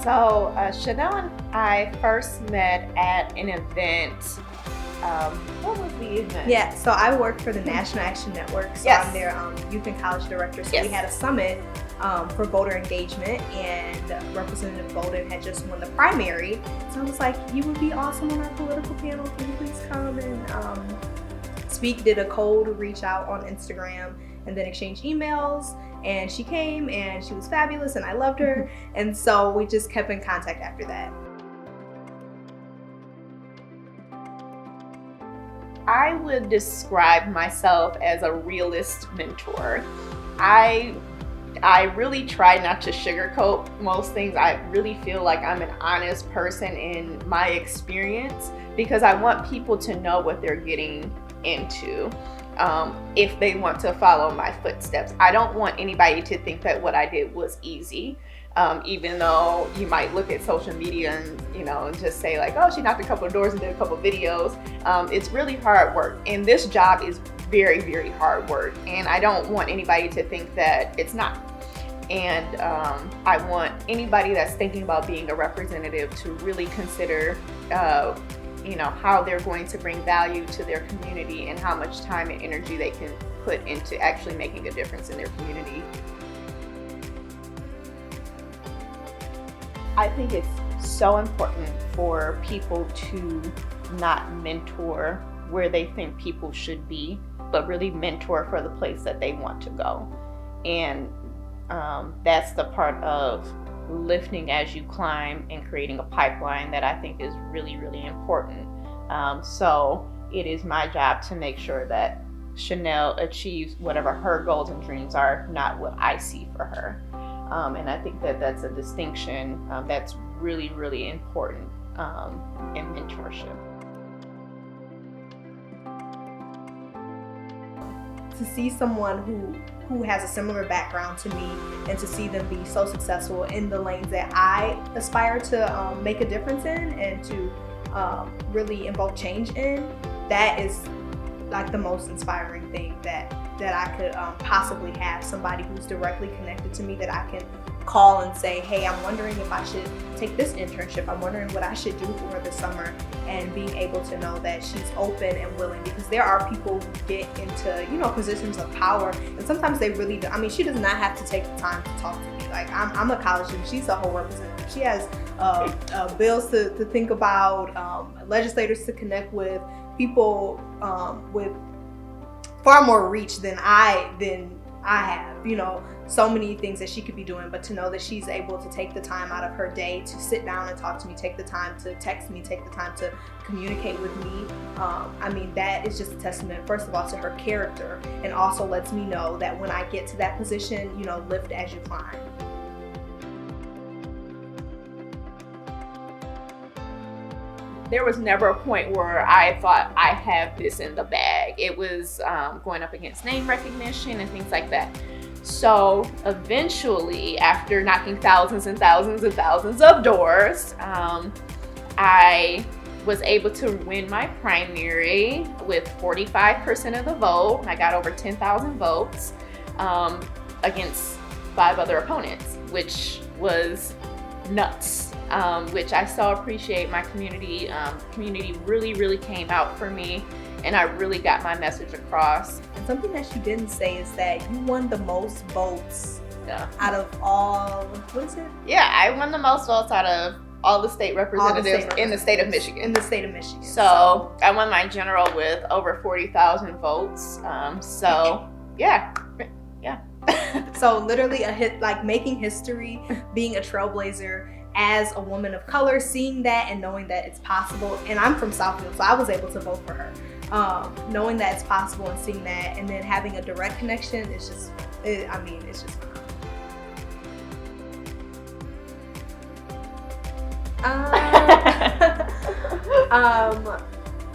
So Chanel and I first met at an event. What was the event? Yeah, so I work for the National Action Network, so Yes. I'm their youth and college director. So Yes. we had a summit for voter engagement, and Representative Bolden had just won the primary. So I was like, you would be awesome on our political panel. Can you please come and speak? Did a cold reach out on Instagram and then exchange emails. And she came and she was fabulous and I loved her. And so we just kept in contact after that. I would describe myself as a realist mentor. I really try not to sugarcoat most things. I really feel like I'm an honest person in my experience because I want people to know what they're getting into if they want to follow my footsteps. I don't want anybody to think that what I did was easy. Even though you might look at social media and just say like, oh, she knocked a couple of doors and did a couple of videos. It's really hard work, and this job is very, very hard work, and I don't want anybody to think that it's not. And I want anybody that's thinking about being a representative to really consider how they're going to bring value to their community and how much time and energy they can put into actually making a difference in their community. I think it's so important for people to not mentor where they think people should be, but really mentor for the place that they want to go. And that's the part of lifting as you climb and creating a pipeline that I think is really, really important. So it is my job to make sure that Chanel achieves whatever her goals and dreams are, not what I see for her. And I think that that's a distinction that's really, really important in mentorship. To see someone who has a similar background to me and to see them be so successful in the lanes that I aspire to make a difference in and to really invoke change in, that is like the most inspiring thing that I could possibly have. Somebody who's directly connected to me that I can call and say, hey, I'm wondering if I should take this internship. I'm wondering what I should do for her this summer, and being able to know that she's open and willing, because there are people who get into positions of power, and sometimes they really do. I mean, she does not have to take the time to talk to me. Like I'm a college student. She's a whole representative. She has bills to think about, legislators to connect with, people with far more reach than I have, so many things that she could be doing. But to know that she's able to take the time out of her day to sit down and talk to me, take the time to text me, take the time to communicate with me, that is just a testament, first of all, to her character, and also lets me know that when I get to that position, lift as you climb. There was never a point where I thought I have this in the bag. It was going up against name recognition and things like that. So eventually, after knocking thousands and thousands and thousands of doors, I was able to win my primary with 45% of the vote. I got over 10,000 votes against 5 other opponents, which was nuts. Which I so appreciate. My community really, really came out for me, and I really got my message across. And something that she didn't say is that you won the most votes out of all, what is it? Yeah, I won the most votes out of all the state representatives in the state of Michigan. In the state of Michigan. So I won my general with over 40,000 votes. Yeah. So literally a hit, like making history, being a trailblazer as a woman of color, seeing that and knowing that it's possible. And I'm from Southfield, so I was able to vote for her. Knowing that it's possible and seeing that, and then having a direct connection, it's just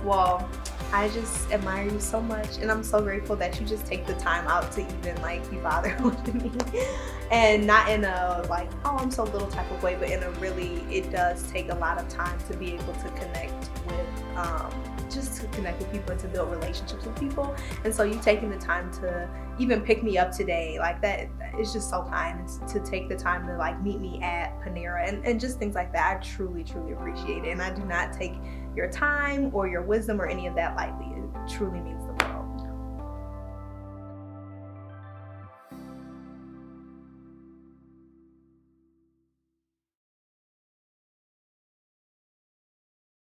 well, I just admire you so much, and I'm so grateful that you just take the time out to even be bothered with me, and not in a like, oh, I'm so little type of way, but in a really, it does take a lot of time to be able to connect with just to connect with people and to build relationships with people. And so you taking the time to even pick me up today, like that is just so kind. To take the time to like meet me at Panera and just things like that. I truly, truly appreciate it. And I do not take your time or your wisdom or any of that lightly. It truly means the